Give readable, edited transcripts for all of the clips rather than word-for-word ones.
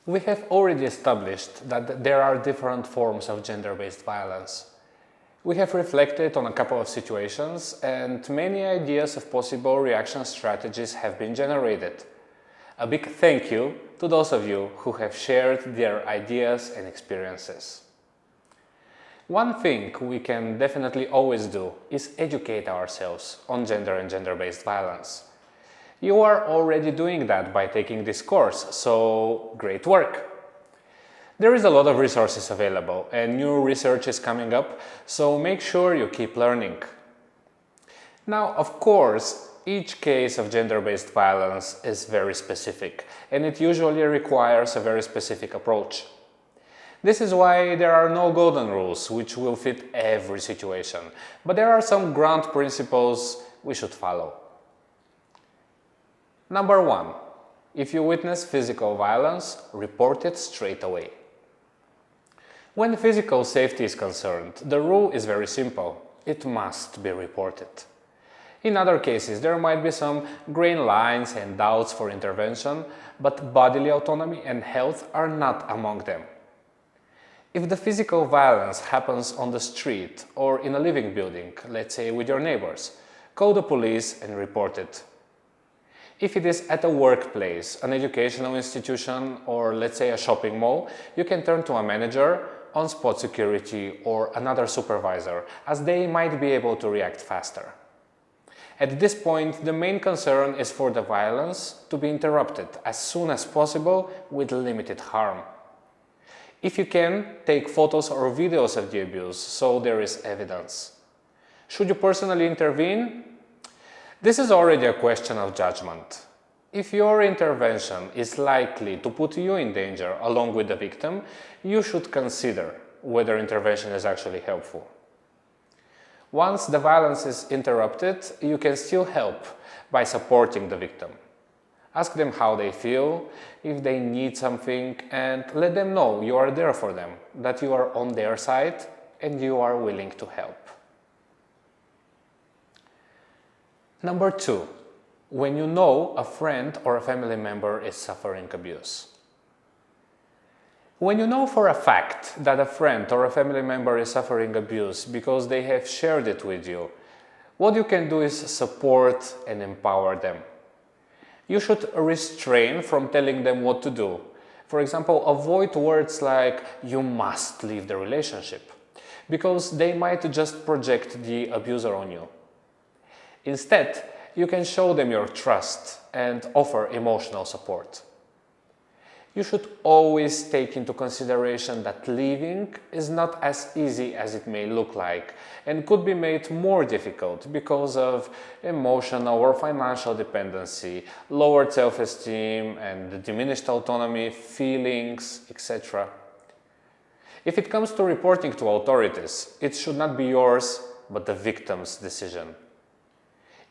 We have already established that there are different forms of gender-based violence. We have reflected on a couple of situations and many ideas of possible reaction strategies have been generated. A big thank you to those of you who have shared their ideas and experiences. One thing we can definitely always do is educate ourselves on gender and gender-based violence. You are already doing that by taking this course, so great work! There is a lot of resources available and new research is coming up, so make sure you keep learning. Now, of course, each case of gender-based violence is very specific and it usually requires a very specific approach. This is why there are no golden rules which will fit every situation, but there are some ground principles we should follow. Number 1. If you witness physical violence, report it straight away. When physical safety is concerned, the rule is very simple. It must be reported. In other cases, there might be some green lines and doubts for intervention, but bodily autonomy and health are not among them. If the physical violence happens on the street or in a living building, let's say with your neighbors, call the police and report it. If it is at a workplace, an educational institution, or let's say a shopping mall, you can turn to a manager, on-spot security, or another supervisor, as they might be able to react faster. At this point, the main concern is for the violence to be interrupted as soon as possible with limited harm. If you can, take photos or videos of the abuse, so there is evidence. Should you personally intervene? This is already a question of judgment. If your intervention is likely to put you in danger along with the victim, you should consider whether intervention is actually helpful. Once the violence is interrupted, you can still help by supporting the victim. Ask them how they feel, if they need something, and let them know you are there for them, that you are on their side and you are willing to help. Number 2. When you know a friend or a family member is suffering abuse. When you know for a fact that a friend or a family member is suffering abuse because they have shared it with you, what you can do is support and empower them. You should restrain from telling them what to do. For example, avoid words like "you must leave the relationship," because they might just project the abuser on you. Instead, you can show them your trust and offer emotional support. You should always take into consideration that leaving is not as easy as it may look like and could be made more difficult because of emotional or financial dependency, lowered self-esteem and diminished autonomy, feelings, etc. If it comes to reporting to authorities, it should not be yours but the victim's decision.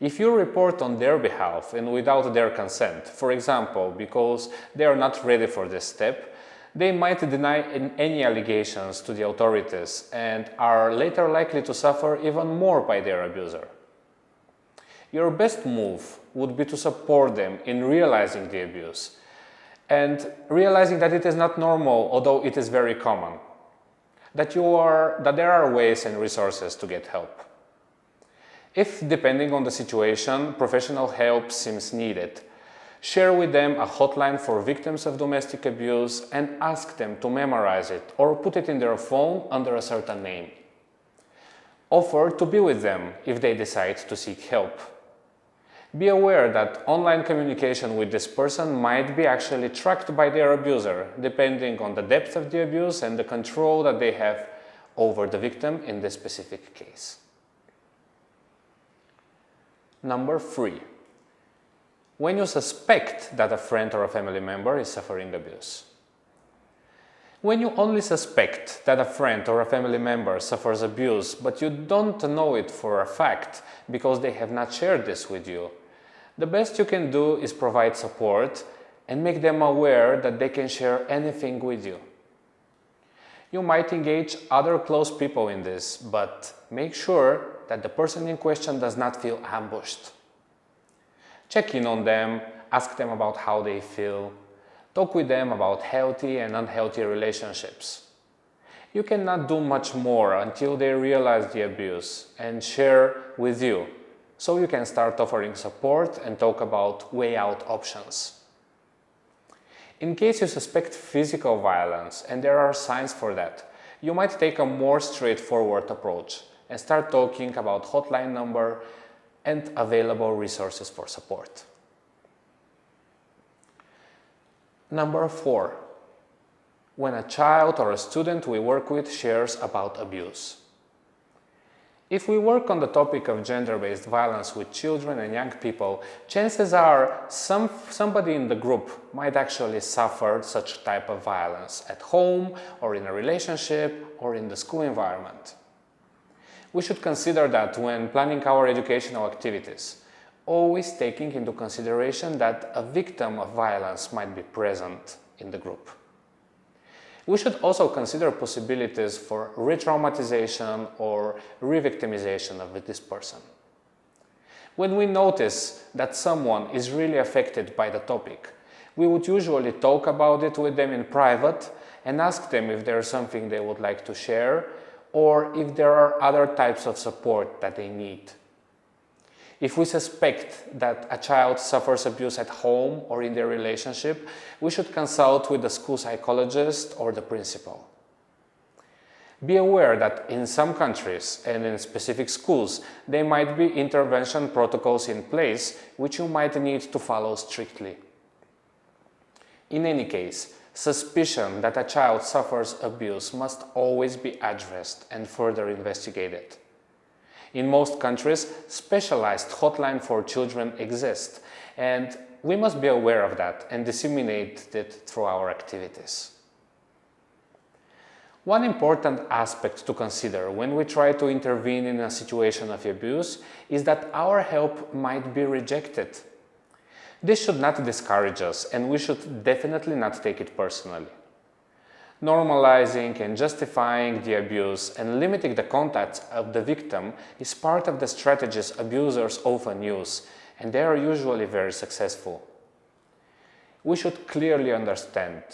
If you report on their behalf and without their consent, for example, because they are not ready for this step, they might deny any allegations to the authorities and are later likely to suffer even more by their abuser. Your best move would be to support them in realizing the abuse and realizing that it is not normal, although it is very common, that there are ways and resources to get help. If, depending on the situation, professional help seems needed, share with them a hotline for victims of domestic abuse and ask them to memorize it or put it in their phone under a certain name. Offer to be with them if they decide to seek help. Be aware that online communication with this person might be actually tracked by their abuser, depending on the depth of the abuse and the control that they have over the victim in this specific case. Number 3. When you suspect that a friend or a family member is suffering abuse. When you only suspect that a friend or a family member suffers abuse, but you don't know it for a fact because they have not shared this with you, the best you can do is provide support and make them aware that they can share anything with you. You might engage other close people in this, but make sure that the person in question does not feel ambushed. Check in on them, ask them about how they feel, Talk with them about healthy and unhealthy relationships. You cannot do much more until they realize the abuse and share with you, so you can start offering support and talk about way out options. In case you suspect physical violence and there are signs for that, you might take a more straightforward approach and start talking about hotline number and available resources for support. Number 4. When a child or a student we work with shares about abuse. If we work on the topic of gender-based violence with children and young people, chances are somebody in the group might actually suffer such type of violence at home or in a relationship or in the school environment. We should consider that when planning our educational activities, always taking into consideration that a victim of violence might be present in the group. We should also consider possibilities for re-traumatization or re-victimization of this person. When we notice that someone is really affected by the topic, we would usually talk about it with them in private and ask them if there is something they would like to share or if there are other types of support that they need. If we suspect that a child suffers abuse at home or in their relationship, we should consult with the school psychologist or the principal. Be aware that in some countries and in specific schools, there might be intervention protocols in place which you might need to follow strictly. In any case, suspicion that a child suffers abuse must always be addressed and further investigated. In most countries, specialized hotlines for children exist, and we must be aware of that and disseminate it through our activities. One important aspect to consider when we try to intervene in a situation of abuse is that our help might be rejected. This should not discourage us, and we should definitely not take it personally. Normalizing and justifying the abuse and limiting the contacts of the victim is part of the strategies abusers often use, and they are usually very successful. We should clearly understand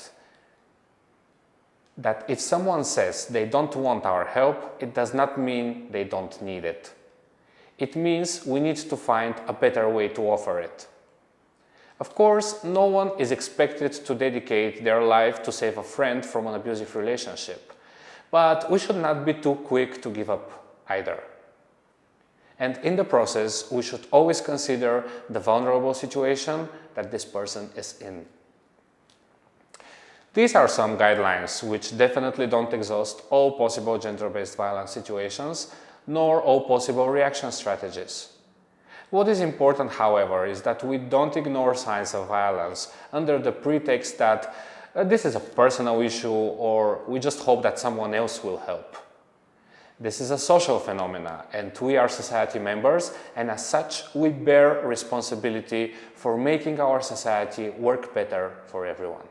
that if someone says they don't want our help, it does not mean they don't need it. It means we need to find a better way to offer it. Of course, no one is expected to dedicate their life to save a friend from an abusive relationship, but we should not be too quick to give up either. And in the process, we should always consider the vulnerable situation that this person is in. These are some guidelines which definitely don't exhaust all possible gender-based violence situations, nor all possible reaction strategies. What is important, however, is that we don't ignore signs of violence under the pretext that this is a personal issue or we just hope that someone else will help. This is a social phenomenon, and we are society members, and as such we bear responsibility for making our society work better for everyone.